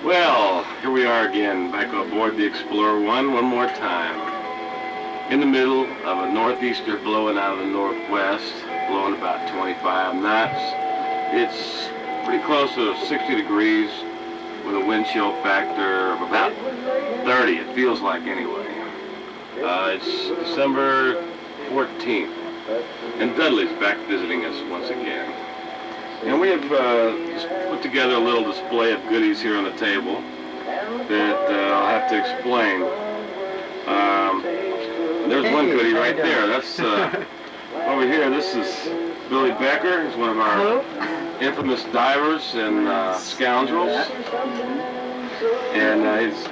Well, here we are again, back aboard the Explorer one more time. In the middle of a northeaster blowing out of the northwest, blowing about 25 knots. It's pretty close to 60 degrees with a wind chill factor of about 30, it feels like anyway. It's December 14th, and Dudley's back visiting us once again. And we have just put together a little display of goodies here on the table that I'll have to explain. There's one goodie right there. That's over here. This is Billy Becker. He's one of our infamous divers and scoundrels. And he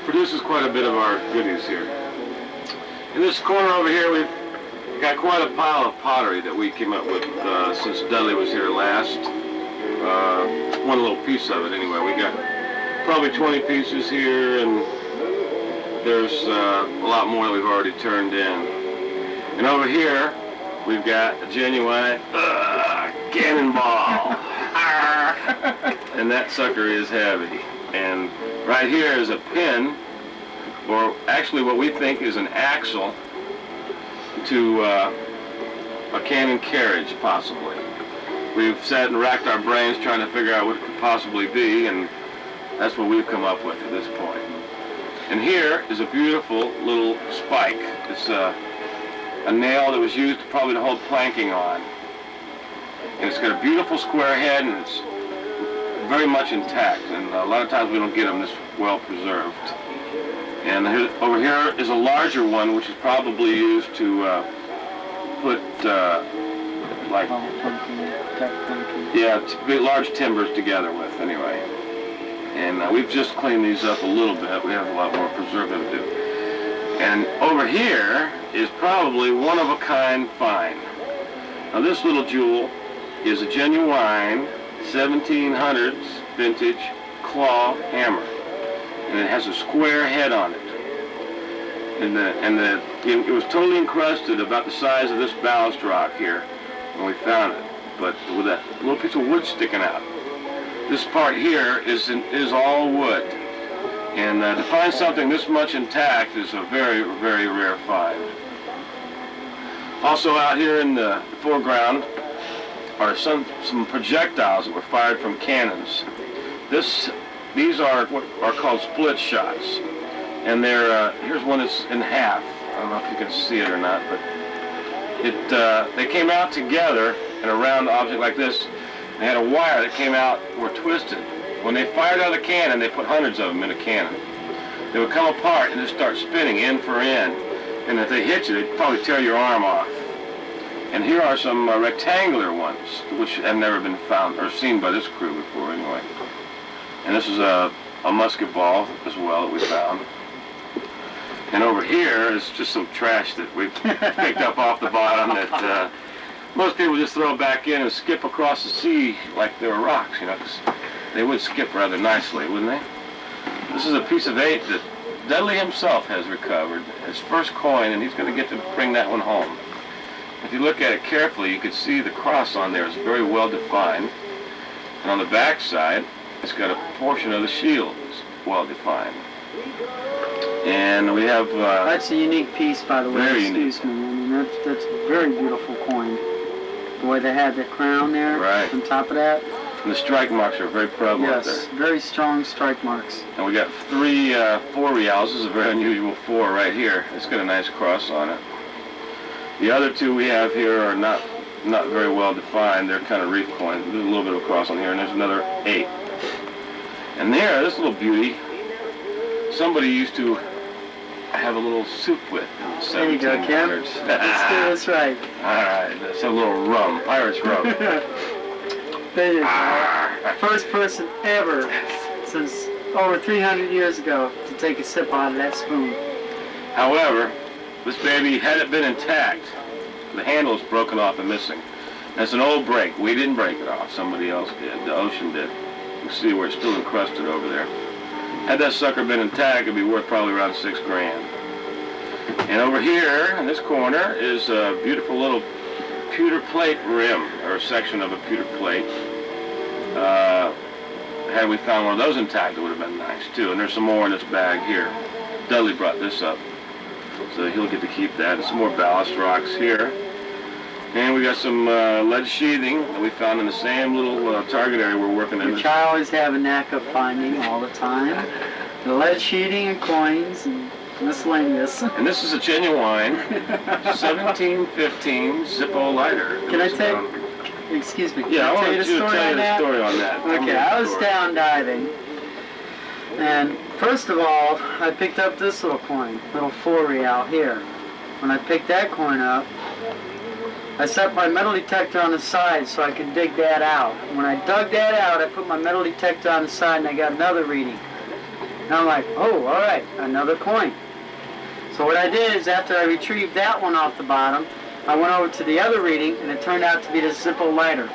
produces quite a bit of our goodies here. In this corner over here, we've got quite a pile of pottery that we came up with since Dudley was here last. One little piece of it anyway. We got probably 20 pieces here, and there's a lot more that we've already turned in. And over here, we've got a genuine cannonball. And that sucker is heavy. And right here is a pin, or actually what we think is an axle, to a cannon carriage, possibly. We've sat and racked our brains trying to figure out what it could possibly be, and that's what we've come up with at this point. And here is a beautiful little spike. It's a nail that was used probably to hold planking on. And it's got a beautiful square head, and it's very much intact, and a lot of times we don't get them this well preserved. And over here is a larger one, which is probably used to put like, yeah, large timbers together with anyway. And we've just cleaned these up a little bit. We have a lot more preserving to do. And over here is probably one-of-a-kind find. Now this little jewel is a genuine 1700s vintage claw hammer. And it has a square head on it. And it was totally encrusted, about the size of this ballast rock here when we found it, but with that little piece of wood sticking out. This part here is all wood. And to find something this much intact is a very, very rare find. Also out here in the foreground are some projectiles that were fired from cannons. These are what are called split shots, and here's one that's in half. I don't know if you can see it or not, but they came out together in a round object like this. They had a wire that came out, were twisted. When they fired out of the cannon, they put hundreds of them in a cannon. They would come apart and just start spinning end for end, and if they hit you, they'd probably tear your arm off. And here are some rectangular ones, which have never been found or seen by this crew before anyway. And this is a musket ball as well that we found. And over here is just some trash that we picked up off the bottom that most people just throw back in and skip across the sea like they were rocks, you know, 'cause they would skip rather nicely, wouldn't they? This is a piece of 8 that Dudley himself has recovered, his first coin, and he's going to get to bring that one home. If you look at it carefully, you can see the cross on there is very well defined. And on the back side, it's got a portion of the shield that's well defined. And we have... that's a unique piece, by the way. Very Excuse me. I mean, that's a very beautiful coin. The way they had the crown there, right, on top of that. And the strike marks are very prevalent there. Yes, very strong strike marks. And we got 4 reals. This is a very unusual 4 right here. It's got a nice cross on it. The other 2 we have here are not very well defined. They're kind of reef coins. There's a little bit of a cross on here, and there's another 8. And there, this little beauty, somebody used to have a little soup with in the 1700s. There you go, Kim. Let's do this right. All right, that's a little rum, Irish rum. There you go. First person ever since over 300 years ago to take a sip out of that spoon. However, this baby, had it been intact, the handle is broken off and missing. That's an old break. We didn't break it off. Somebody else did. The ocean did. You can see where it's still encrusted over there. Had that sucker been intact, it'd be worth probably around $6 grand. And over here, in this corner, is a beautiful little pewter plate rim, or a section of a pewter plate. had we found one of those intact, it would have been nice too. And there's some more in this bag here. Dudley brought this up, so he'll get to keep that. And some more ballast rocks here. And we got some lead sheathing that we found in the same little target area we're working in. Which I always have a knack of finding all the time. The lead sheeting and coins and miscellaneous. And this is a genuine 1715 Zippo lighter. Can I tell you? Excuse me. Yeah, I want tell you you to tell you the story on that. Okay, I was down diving, and first of all, I picked up this little coin, little 4 real here. When I picked that coin up, I set my metal detector on the side so I could dig that out. When I dug that out, I put my metal detector on the side and I got another reading. And I'm like, oh, all right, another coin. So what I did is after I retrieved that one off the bottom, I went over to the other reading and it turned out to be the Zippo lighter.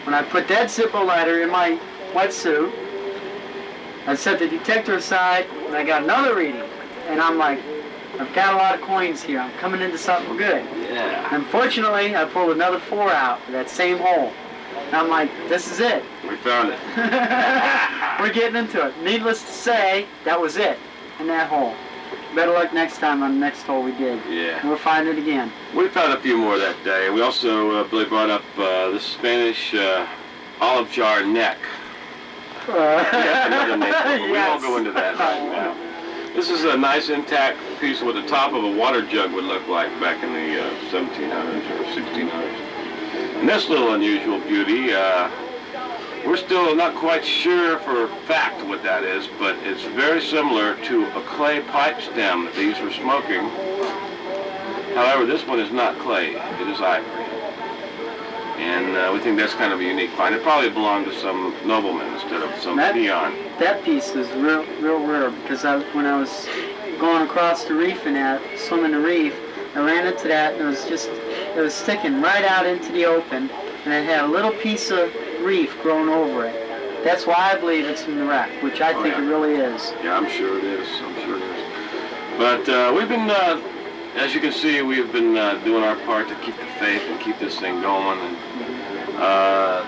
When I put that Zippo lighter in my wetsuit, I set the detector aside and I got another reading. And I'm like, I've got a lot of coins here. I'm coming into something good. Yeah. Unfortunately, I pulled another 4 out of that same hole. And I'm like, this is it. We found it. We're getting into it. Needless to say, that was it in that hole. Better luck next time on the next hole we dig. Yeah. We'll find it again. We found a few more that day. We also, Billy brought up the Spanish olive jar neck. Yeah, another name. We won't go into that right now. This is a nice intact piece of what the top of a water jug would look like back in the 1700s or 1600s. And this little unusual beauty, we're still not quite sure for fact what that is, but it's very similar to a clay pipe stem that these were smoking. However, this one is not clay, it is ivory. And we think that's kind of a unique find. It probably belonged to some nobleman instead of some peon. That piece is real rare because when I was going across the reef and swimming the reef, I ran into that and it was sticking right out into the open, and it had a little piece of reef growing over it. That's why I believe it's in the wreck, which I think it really is. Yeah, I'm sure it is. I'm sure it is. But we've been, as you can see, we've been doing our part to keep the faith and keep this thing going. And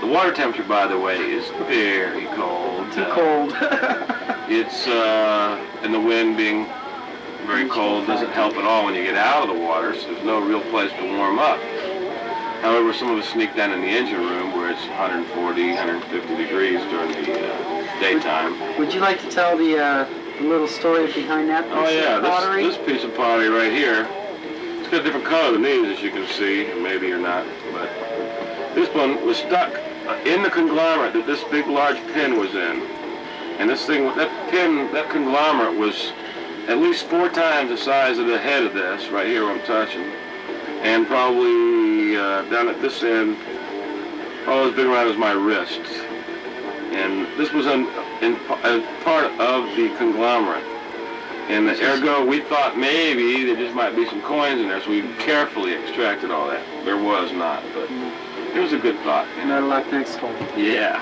the water temperature, by the way, is very cold. Too cold. It's and the wind being very cold doesn't help at all when you get out of the water, so there's no real place to warm up. However, some of us sneak down in the engine room where it's 140, 150 degrees during the daytime. Would you like to tell the little story behind that piece of pottery? This piece of pottery right here, it's got a different color than these, as you can see, maybe or not, but this one was stuck in the conglomerate that this big large pin was in. And this thing, that conglomerate was at least 4 times the size of the head of this, right here where I'm touching. And probably down at this end, as big around as my wrist. And this was as part of the conglomerate. And ergo, we thought maybe there just might be some coins in there, so we carefully extracted all that. There was not, but it was a good thought. Better luck next hole. Yeah.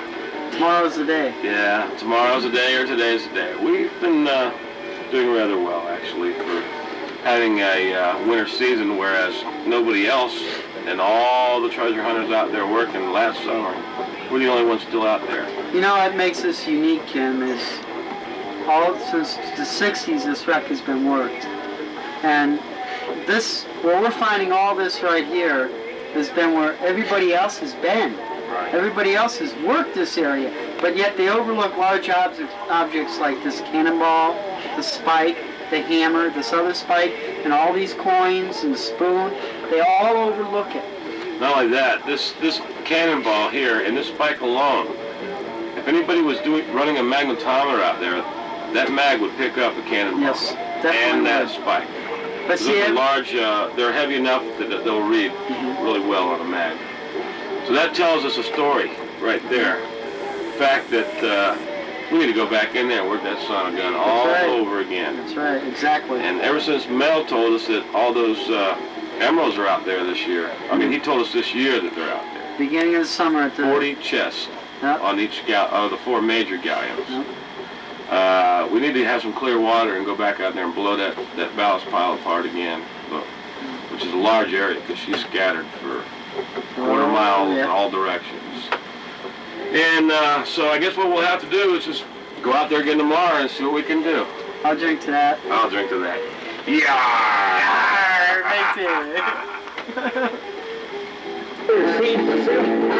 Tomorrow's the day. Yeah, tomorrow's the day or today's the day. We've been doing rather well, actually, for having a winter season, whereas nobody else and all the treasure hunters out there working last summer, we're the only ones still out there. You know what makes us unique, Kim, is since the 60s this wreck has been worked. And where we're finding all this right here has been where everybody else has been. Right. Everybody else has worked this area, but yet they overlook large objects like this cannonball, the spike, the hammer, this other spike, and all these coins and the spoon. They all overlook it. Not only that, this cannonball here and this spike alone, if anybody was running a magnetometer out there, that mag would pick up the cannonball. Yes, definitely. And that spike. But see, they're large, they're heavy enough that they'll read really well on a mag. So that tells us a story right there. The fact that we need to go back in there and work that son of a gun all over again. That's right, exactly. And ever since Mel told us that all those emeralds are out there this year, I mean, he told us this year that they're out there. Beginning of the summer at the 40 chests on each of the 4 major galleons. Yep. We need to have some clear water and go back out there and blow that ballast pile apart again, which is a large area because she's scattered for a quarter mile in all directions. And so I guess what we'll have to do is just go out there again tomorrow and see what we can do. I'll drink to that. I'll drink to that. Yeah. Me too.